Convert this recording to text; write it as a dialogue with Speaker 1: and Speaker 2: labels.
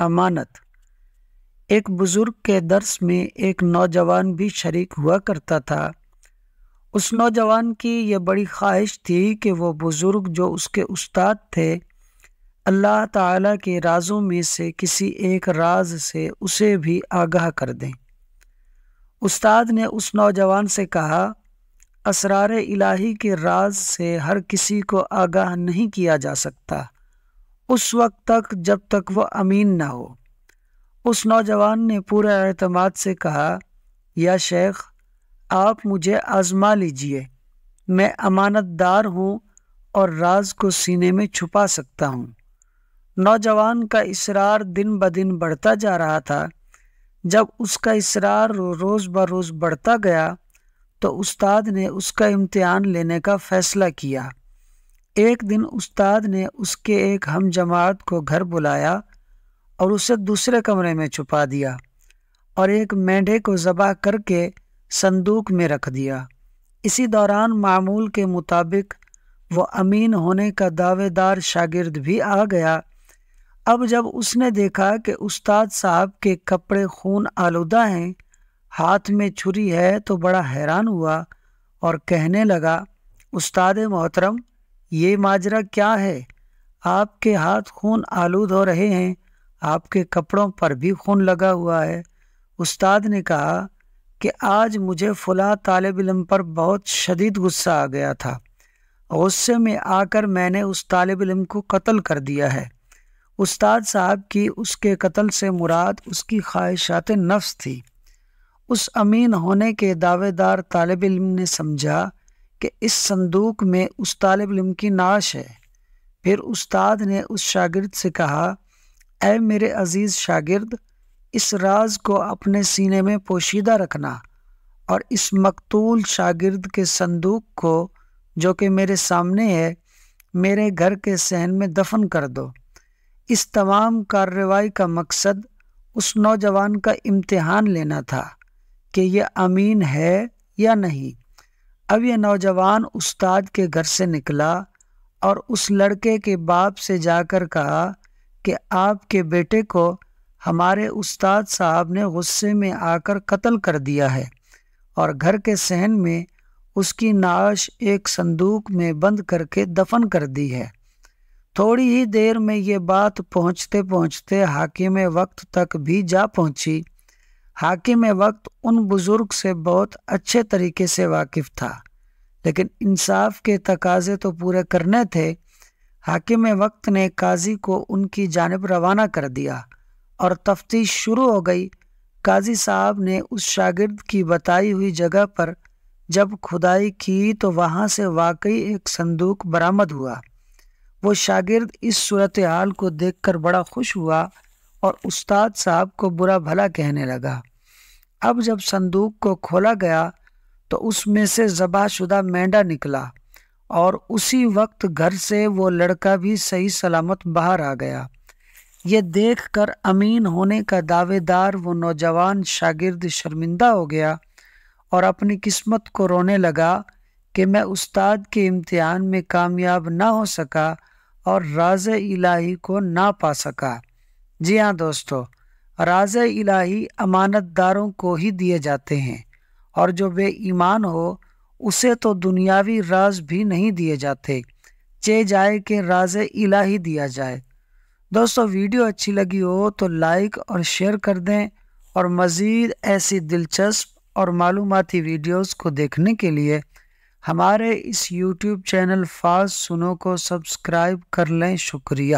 Speaker 1: امانت۔ ایک بزرگ کے درس میں ایک نوجوان بھی شریک ہوا کرتا تھا۔ اس نوجوان کی یہ بڑی خواہش تھی کہ وہ بزرگ جو اس کے استاد تھے اللہ تعالیٰ کے رازوں میں سے کسی ایک راز سے اسے بھی آگاہ کر دیں۔ استاد نے اس نوجوان سے کہا، اسرار الہی کے راز سے ہر کسی کو آگاہ نہیں کیا جا سکتا اس وقت تک جب تک وہ امین نہ ہو۔ اس نوجوان نے پورے اعتماد سے کہا، یا شیخ آپ مجھے آزما لیجئے، میں امانت دار ہوں اور راز کو سینے میں چھپا سکتا ہوں۔ نوجوان کا اصرار دن بدن بڑھتا جا رہا تھا۔ جب اس کا اصرار روز بروز بڑھتا گیا تو استاد نے اس کا امتحان لینے کا فیصلہ کیا۔ ایک دن استاد نے اس کے ایک ہم جماعت کو گھر بلایا اور اسے دوسرے کمرے میں چھپا دیا اور ایک مینڈھے کو ذبح کر کے صندوق میں رکھ دیا۔ اسی دوران معمول کے مطابق وہ امین ہونے کا دعوے دار شاگرد بھی آ گیا۔ اب جب اس نے دیکھا کہ استاد صاحب کے کپڑے خون آلودہ ہیں، ہاتھ میں چھری ہے، تو بڑا حیران ہوا اور کہنے لگا، استاد محترم یہ ماجرا کیا ہے؟ آپ کے ہاتھ خون آلود ہو رہے ہیں، آپ کے کپڑوں پر بھی خون لگا ہوا ہے۔ استاد نے کہا کہ آج مجھے فلاں طالب علم پر بہت شدید غصہ آ گیا تھا، غصے میں آ کر میں نے اس طالب علم کو قتل کر دیا ہے۔ استاد صاحب کی اس کے قتل سے مراد اس کی خواہشات نفس تھی۔ اس امین ہونے کے دعوے دار طالب علم نے سمجھا کہ اس صندوق میں اس طالب علم کی نعش ہے۔ پھر استاد نے اس شاگرد سے کہا، اے میرے عزیز شاگرد، اس راز کو اپنے سینے میں پوشیدہ رکھنا اور اس مقتول شاگرد کے صندوق کو جو کہ میرے سامنے ہے میرے گھر کے صحن میں دفن کر دو۔ اس تمام کارروائی کا مقصد اس نوجوان کا امتحان لینا تھا کہ یہ امین ہے یا نہیں۔ اب یہ نوجوان استاد کے گھر سے نکلا اور اس لڑکے کے باپ سے جا کر کہا کہ آپ کے بیٹے کو ہمارے استاد صاحب نے غصے میں آ کر قتل کر دیا ہے اور گھر کے صحن میں اس کی نعش ایک صندوق میں بند کر کے دفن کر دی ہے۔ تھوڑی ہی دیر میں یہ بات پہنچتے پہنچتے حاکم وقت تک بھی جا پہنچی۔ حاکم وقت ان بزرگ سے بہت اچھے طریقے سے واقف تھا، لیکن انصاف کے تقاضے تو پورے کرنے تھے۔ حاکم وقت نے قاضی کو ان کی جانب روانہ کر دیا اور تفتیش شروع ہو گئی۔ قاضی صاحب نے اس شاگرد کی بتائی ہوئی جگہ پر جب کھدائی کی تو وہاں سے واقعی ایک صندوق برآمد ہوا۔ وہ شاگرد اس صورتحال کو دیکھ کر بڑا خوش ہوا اور استاد صاحب کو برا بھلا کہنے لگا۔ اب جب صندوق کو کھولا گیا تو اس میں سے ذبح شدہ مینڈھا نکلا اور اسی وقت گھر سے وہ لڑکا بھی صحیح سلامت باہر آ گیا۔ یہ دیکھ کر امین ہونے کا دعوے دار وہ نوجوان شاگرد شرمندہ ہو گیا اور اپنی قسمت کو رونے لگا کہ میں استاد کے امتحان میں کامیاب نہ ہو سکا اور راز الہی کو نہ پا سکا۔ جی ہاں دوستو، راز الہی امانت داروں کو ہی دیے جاتے ہیں، اور جو بے ایمان ہو اسے تو دنیاوی راز بھی نہیں دیے جاتے، چاہے جائے کہ راز الہی دیا جائے۔ دوستو ویڈیو اچھی لگی ہو تو لائک اور شیئر کر دیں، اور مزید ایسی دلچسپ اور معلوماتی ویڈیوز کو دیکھنے کے لیے ہمارے اس یوٹیوب چینل فاز سنو کو سبسکرائب کر لیں۔ شکریہ۔